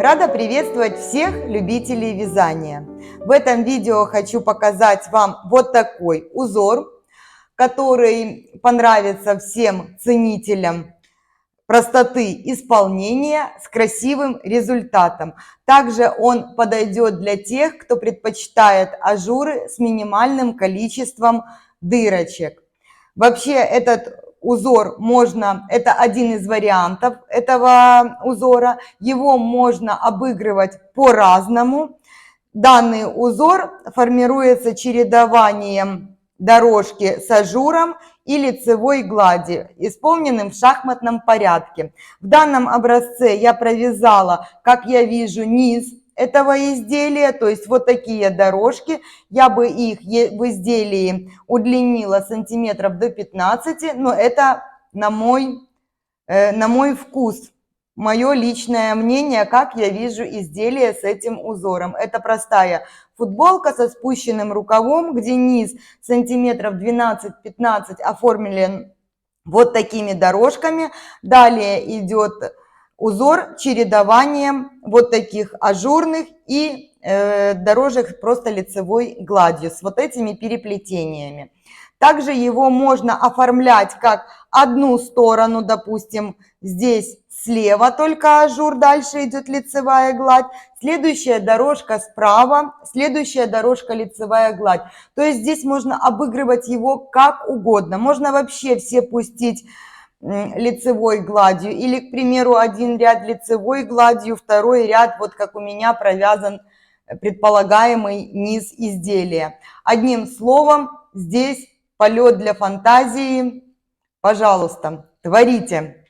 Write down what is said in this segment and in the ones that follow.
Рада приветствовать всех любителей вязания. В этом видео хочу показать вам вот такой узор, который понравится всем ценителям простоты исполнения с красивым результатом. Также он подойдет для тех, кто предпочитает ажуры с минимальным количеством дырочек. Вообще этот узор это один из вариантов этого узора, его можно обыгрывать по-разному. Данный узор формируется чередованием дорожки с ажуром и лицевой глади, исполненным в шахматном порядке. В данном образце я провязала, как я вижу, низ этого изделия, то есть вот такие дорожки. Я бы их в изделии удлинила сантиметров до 15, но это на мой вкус. Мое личное мнение, как я вижу изделие с этим узором. Это простая футболка со спущенным рукавом, где низ сантиметров 12-15 оформлен вот такими дорожками. Далее идет узор чередованием вот таких ажурных и дорожек просто лицевой гладью с вот этими переплетениями. Также его можно оформлять как одну сторону, допустим, здесь слева только ажур, дальше идет лицевая гладь, следующая дорожка справа, следующая дорожка лицевая гладь. То есть здесь можно обыгрывать его как угодно. Можно вообще все пустить лицевой гладью или, к примеру, один ряд лицевой гладью, второй ряд, вот как у меня провязан предполагаемый низ изделия. Одним словом, здесь полет для фантазии. Пожалуйста, творите.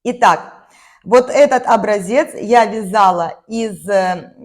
Итак, вот этот образец я вязала из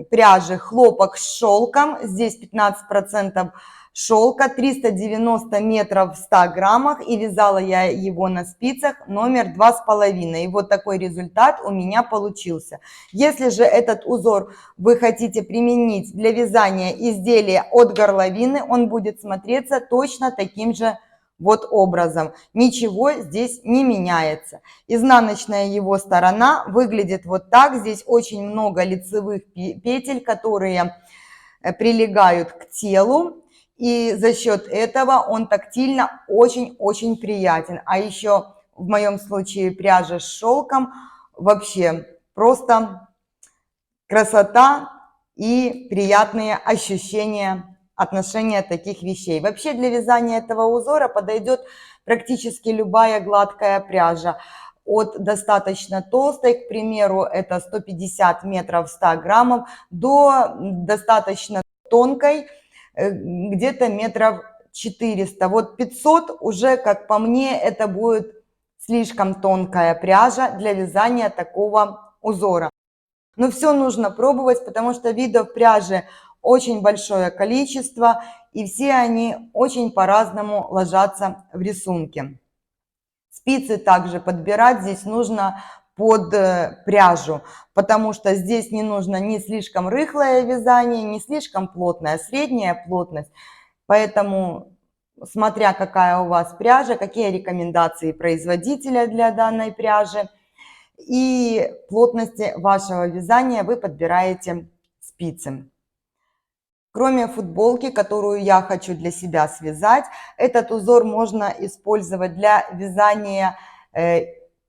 пряжи хлопок с шелком. Здесь 15% шелка, 390 метров в 100 граммах. И вязала я его на спицах номер 2,5. И вот такой результат у меня получился. Если же этот узор вы хотите применить для вязания изделия от горловины, он будет смотреться точно таким же вот образом. Ничего здесь не меняется. Изнаночная его сторона выглядит вот так. Здесь очень много лицевых петель, которые прилегают к телу. И за счет этого он тактильно очень-очень приятен. А еще в моем случае пряжа с шелком. Вообще просто красота и приятные ощущения отношения таких вещей. Вообще для вязания этого узора подойдет практически любая гладкая пряжа. От достаточно толстой, к примеру, это 150 метров в 100 граммов, до достаточно тонкой, где-то метров 400. Вот 500 уже, как по мне, это будет слишком тонкая пряжа для вязания такого узора. Но все нужно пробовать, потому что видов пряжи очень большое количество, и все они очень по-разному ложатся в рисунке. Спицы также подбирать здесь нужно под пряжу, потому что здесь не нужно ни слишком рыхлое вязание, ни слишком плотное, средняя плотность. Поэтому, смотря какая у вас пряжа, какие рекомендации производителя для данной пряжи и плотности вашего вязания, вы подбираете спицы. Кроме футболки, которую я хочу для себя связать, этот узор можно использовать для вязания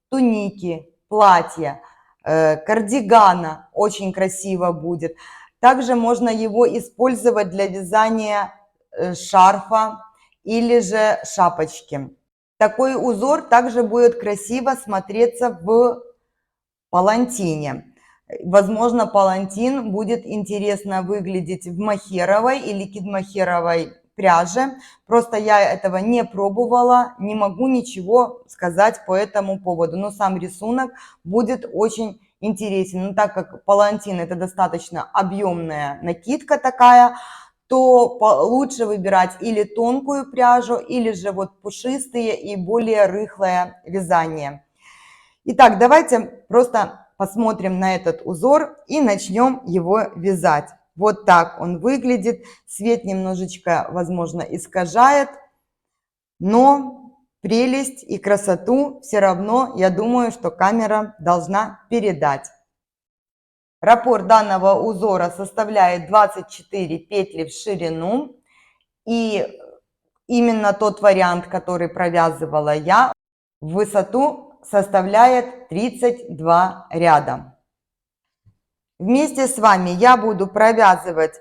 туники, платья, кардигана. Очень красиво будет. Также можно его использовать для вязания шарфа или же шапочки. Такой узор также будет красиво смотреться в палантине. Возможно, палантин будет интересно выглядеть в мохеровой или кидмохеровой пряже. Просто я этого не пробовала, не могу ничего сказать по этому поводу. Но сам рисунок будет очень интересен. Но так как палантин это достаточно объемная накидка такая, то лучше выбирать или тонкую пряжу, или же вот пушистые и более рыхлое вязание. Итак, давайте просто посмотрим на этот узор и начнем его вязать. Вот так он выглядит. Свет немножечко, возможно, искажает, но прелесть и красоту все равно, я думаю, что камера должна передать. Раппорт данного узора составляет 24 петли в ширину, и именно тот вариант, который провязывала я, в высоту составляет 32 ряда. Вместе с вами я буду провязывать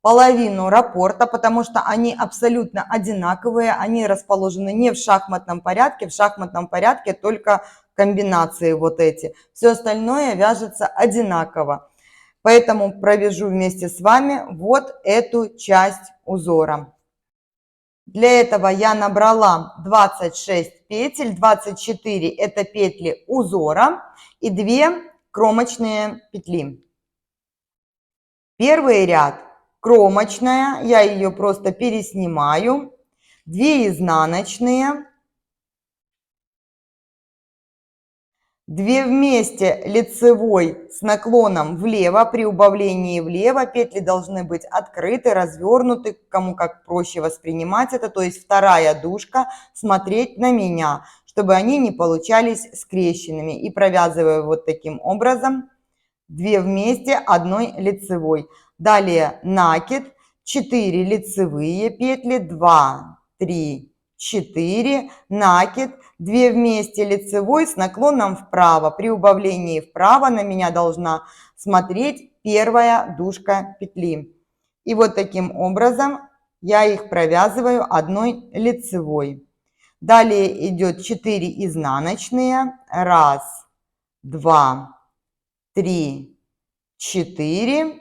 половину раппорта, потому что они абсолютно одинаковые, они расположены не в шахматном порядке только комбинации вот эти. Все остальное вяжется одинаково. Поэтому провяжу вместе с вами вот эту часть узора. Для этого я набрала 26 петель, 24 это петли узора и 2 кромочные петли. Первый ряд кромочная, я ее просто переснимаю, 2 изнаночные, 2 вместе лицевой с наклоном влево, при убавлении влево петли должны быть открыты, развернуты, кому как проще воспринимать это, то есть вторая дужка смотреть на меня, чтобы они не получались скрещенными. И провязываю вот таким образом 2 вместе, 1 лицевой. Далее накид, 4 лицевые петли, 2, 3, 4, накид, 2 вместе лицевой с наклоном вправо. При убавлении вправо на меня должна смотреть первая дужка петли. И вот таким образом я их провязываю 1 лицевой. Далее идет 4 изнаночные. 1, 2, 3, 4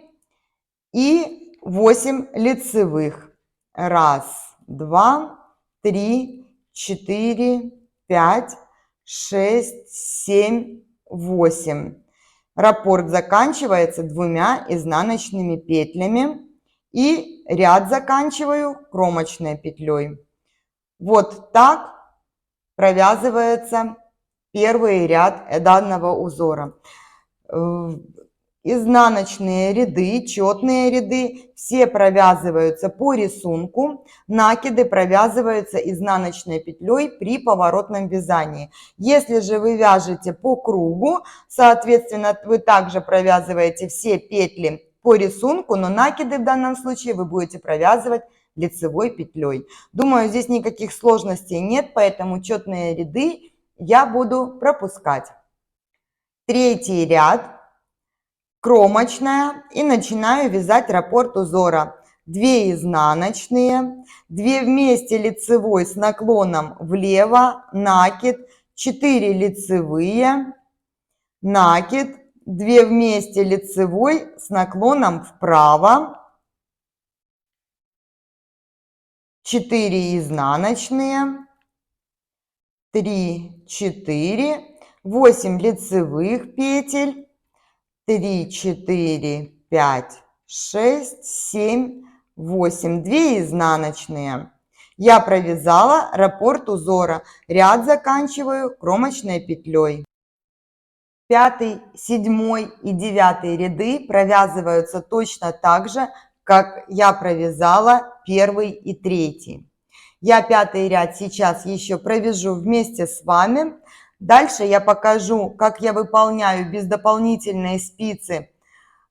и 8 лицевых. 1, 2, 3, 4, 5, 6, 7, 8. Раппорт заканчивается 2 изнаночными петлями и ряд заканчиваю кромочной петлей. Вот так провязывается первый ряд данного узора. Изнаночные ряды, четные ряды, все провязываются по рисунку. Накиды провязываются изнаночной петлей при поворотном вязании. Если же вы вяжете по кругу, соответственно, вы также провязываете все петли по рисунку, но накиды в данном случае вы будете провязывать лицевой петлей. Думаю, здесь никаких сложностей нет, поэтому четные ряды я буду пропускать. Третий ряд. Кромочная, и начинаю вязать раппорт узора. 2 изнаночные, 2 вместе лицевой с наклоном влево, накид, 4 лицевые, накид, 2 вместе лицевой с наклоном вправо, 4 изнаночные, 3, 4, 8 лицевых петель, 3, 4, 5, 6, 7, 8. 2 изнаночные. Я провязала раппорт узора. Ряд заканчиваю кромочной петлей. 5, 7 и 9 ряды провязываются точно так же, как я провязала 1 и 3. Я 5 ряд сейчас еще провяжу вместе с вами. Дальше я покажу, как я выполняю без дополнительной спицы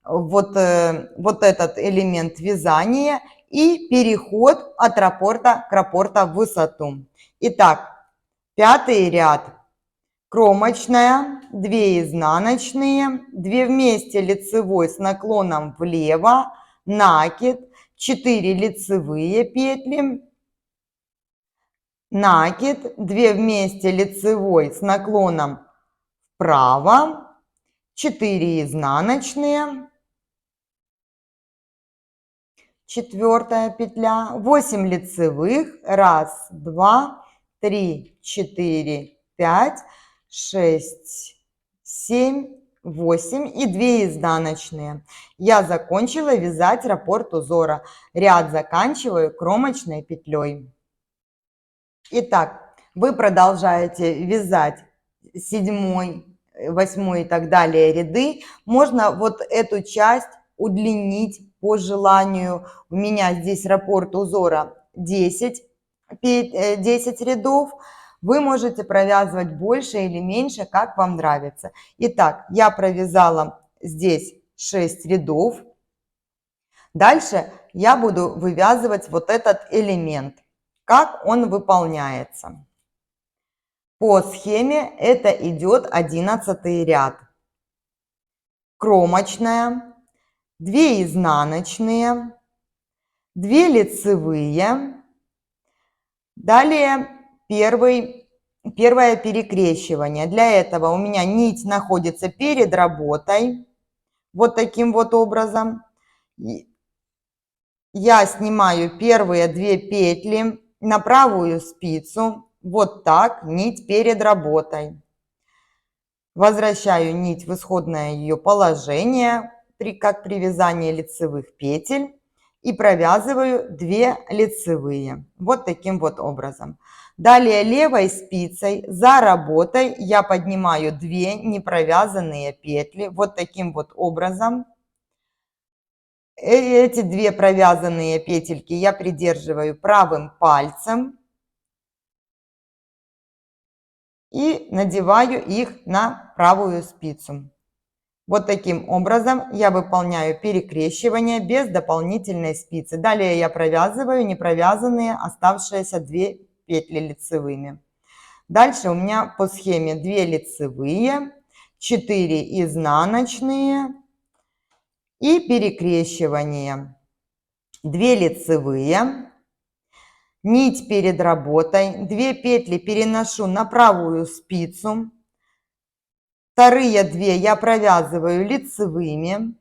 вот этот элемент вязания и переход от раппорта к раппорту в высоту. Итак, 5 ряд. Кромочная, 2 изнаночные, 2 вместе лицевой с наклоном влево, накид, 4 лицевые петли, накид, 2 вместе лицевой с наклоном вправо, 4 изнаночные, 4 петля, 8 лицевых, 1, 2, 3, 4, 5, 6, 7, 8 и 2 изнаночные. Я закончила вязать раппорт узора. Ряд заканчиваю кромочной петлей. Итак, вы продолжаете вязать 7, 8 и так далее ряды. Можно вот эту часть удлинить по желанию. У меня здесь раппорт узора 10 рядов. Вы можете провязывать больше или меньше, как вам нравится. Итак, я провязала здесь 6 рядов. Дальше я буду вывязывать вот этот элемент, как он выполняется. По схеме это идет 11 ряд. Кромочная, 2 изнаночные, 2 лицевые. Далее первое перекрещивание. Для этого у меня нить находится перед работой, вот таким вот образом. Я снимаю первые 2 петли на правую спицу, вот так, нить перед работой. Возвращаю нить в исходное ее положение, как при вязании лицевых петель, и провязываю 2 лицевые, вот таким вот образом. Далее левой спицей за работой я поднимаю 2 непровязанные петли, вот таким вот образом. Эти 2 провязанные петельки я придерживаю правым пальцем и надеваю их на правую спицу. Вот таким образом я выполняю перекрещивание без дополнительной спицы. Далее я провязываю непровязанные оставшиеся 2 петли лицевыми. Дальше у меня по схеме 2 лицевые, 4 изнаночные и перекрещивание. 2 лицевые, нить перед работой, 2 петли переношу на правую спицу. Вторые 2 я провязываю лицевыми.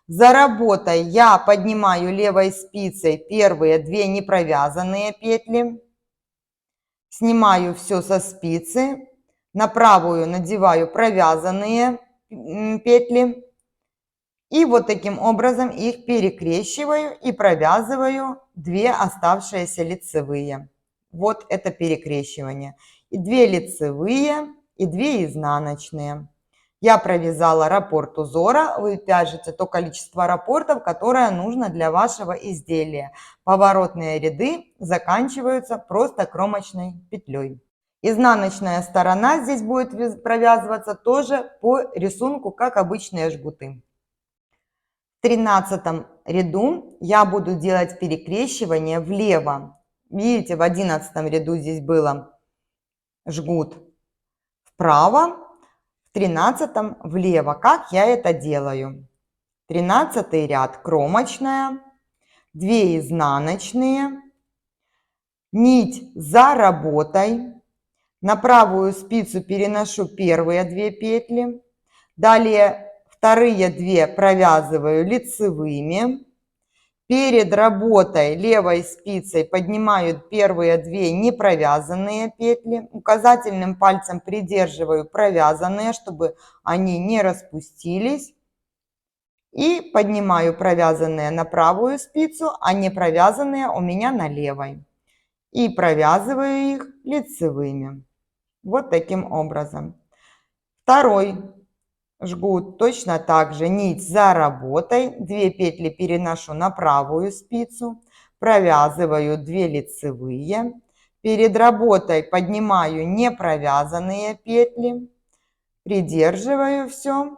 За работой я поднимаю левой спицей первые 2 непровязанные петли. Снимаю все со спицы. На правую надеваю провязанные петли. И вот таким образом их перекрещиваю и провязываю 2 оставшиеся лицевые. Вот это перекрещивание. И 2 лицевые, и 2 изнаночные. Я провязала раппорт узора. Вы вяжете то количество раппортов, которое нужно для вашего изделия. Поворотные ряды заканчиваются просто кромочной петлей. Изнаночная сторона здесь будет провязываться тоже по рисунку, как обычные жгуты. В 13 ряду я буду делать перекрещивание влево. Видите, в 11 ряду здесь было жгут вправо, в 13 влево. Как я это делаю? 13 ряд кромочная, 2 изнаночные, нить за работой, на правую спицу переношу первые 2 петли, далее вторые 2 провязываю лицевыми. Перед работой левой спицей поднимаю первые 2 непровязанные петли. Указательным пальцем придерживаю провязанные, чтобы они не распустились. И поднимаю провязанные на правую спицу, а не провязанные у меня на левой. И провязываю их лицевыми. Вот таким образом. Второй жгут точно так же, нить за работой, 2 петли переношу на правую спицу, провязываю 2 лицевые, перед работой поднимаю непровязанные петли, придерживаю все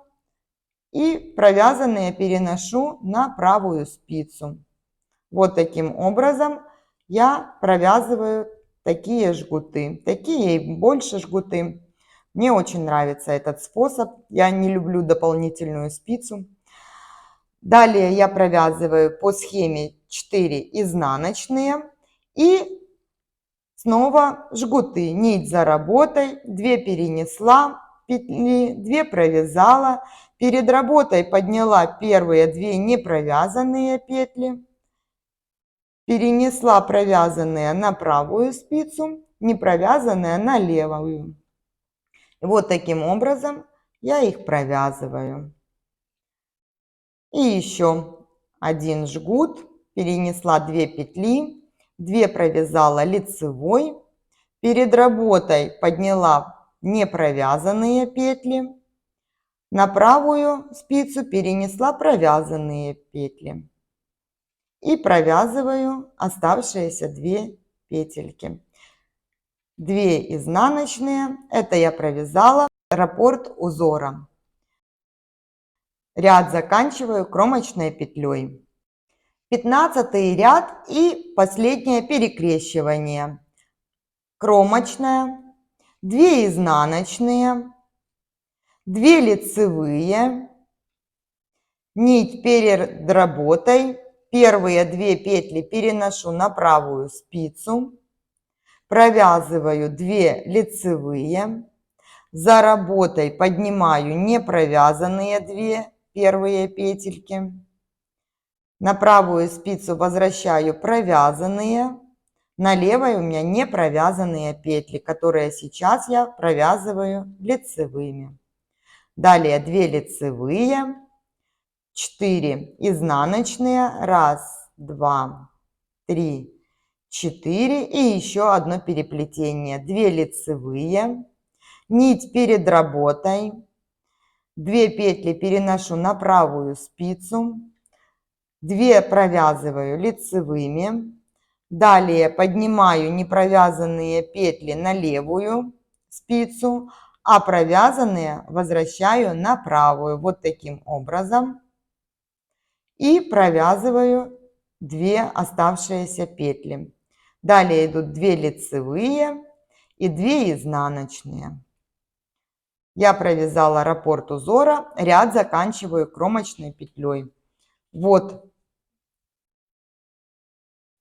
и провязанные переношу на правую спицу. Вот таким образом я провязываю такие жгуты, такие и больше жгуты. Мне очень нравится этот способ. Я не люблю дополнительную спицу. Далее я провязываю по схеме 4 изнаночные и снова жгуты. Нить за работой, 2 перенесла петли, 2 провязала. Перед работой подняла первые 2 непровязанные петли. Перенесла провязанные на правую спицу, не провязанные на левую. И вот таким образом я их провязываю. И еще один жгут, перенесла 2 петли, 2 провязала лицевой, перед работой подняла непровязанные петли, на правую спицу перенесла провязанные петли и провязываю оставшиеся 2 петельки. 2 изнаночные, это я провязала раппорт узора. ряд заканчиваю кромочной петлей. 15 ряд и последнее перекрещивание. Кромочная, 2 изнаночные, 2 лицевые, нить перед работой, первые 2 петли переношу на правую спицу, провязываю 2 лицевые, за работой поднимаю не провязанные 2 первые петельки, на правую спицу возвращаю провязанные, на левой у меня не провязанные петли, которые сейчас я провязываю лицевыми. Далее 2 лицевые, 4 изнаночные, 1, 2, 3, 4 и еще одно переплетение, 2 лицевые, нить перед работой, 2 петли переношу на правую спицу, 2 провязываю лицевыми, далее поднимаю непровязанные петли на левую спицу, а провязанные возвращаю на правую, вот таким образом, и провязываю 2 оставшиеся петли. Далее идут 2 лицевые и 2 изнаночные. Я провязала раппорт узора, ряд заканчиваю кромочной петлей. Вот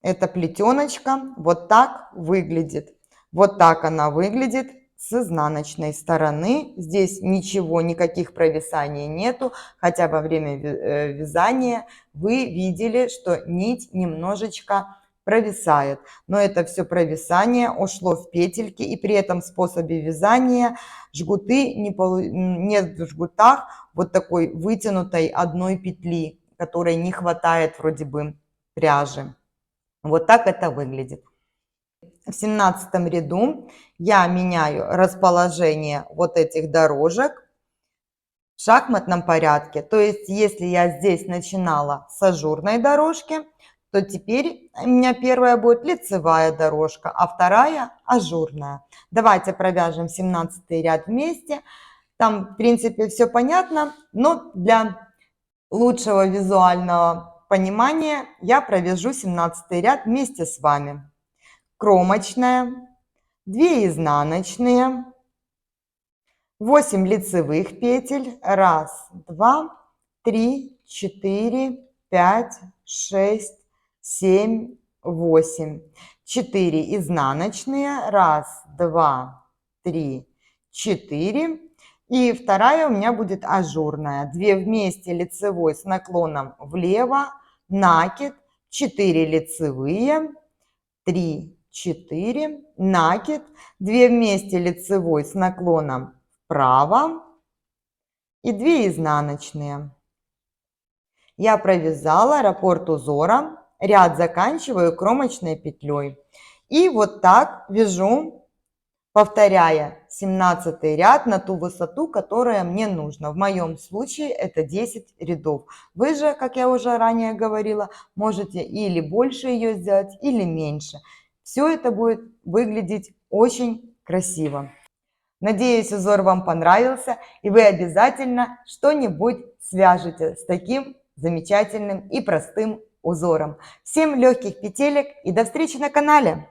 эта плетеночка вот так выглядит. Вот так она выглядит с изнаночной стороны. Здесь ничего, никаких провисаний нету, хотя во время вязания вы видели, что нить немножечко провисает. Но это все провисание ушло в петельки, и при этом способе вязания жгуты нет в жгутах вот такой вытянутой одной петли, которой не хватает вроде бы пряжи. Вот так это выглядит. В 17 ряду я меняю расположение вот этих дорожек в шахматном порядке. То есть, если я здесь начинала с ажурной дорожки, то теперь у меня первая будет лицевая дорожка, а вторая ажурная. Давайте провяжем 17 ряд вместе. Там, в принципе, все понятно, но для лучшего визуального понимания я провяжу 17 ряд вместе с вами. Кромочная, 2 изнаночные, 8 лицевых петель, 1, 2, 3, 4, 5, 6, 7, 8, 4 изнаночные, 1, 2, 3, 4. И вторая у меня будет ажурная. 2 вместе лицевой с наклоном влево, накид, 4 лицевые, 3, 4, накид, 2 вместе лицевой с наклоном вправо и 2 изнаночные. Я провязала раппорт узора, ряд заканчиваю кромочной петлей. И вот так вяжу, повторяя 17 ряд на ту высоту, которая мне нужна. В моем случае это 10 рядов. Вы же, как я уже ранее говорила, можете или больше ее сделать, или меньше. Все это будет выглядеть очень красиво. Надеюсь, узор вам понравился, и вы обязательно что-нибудь свяжете с таким замечательным и простым узором. Всем легких петелек и до встречи на канале!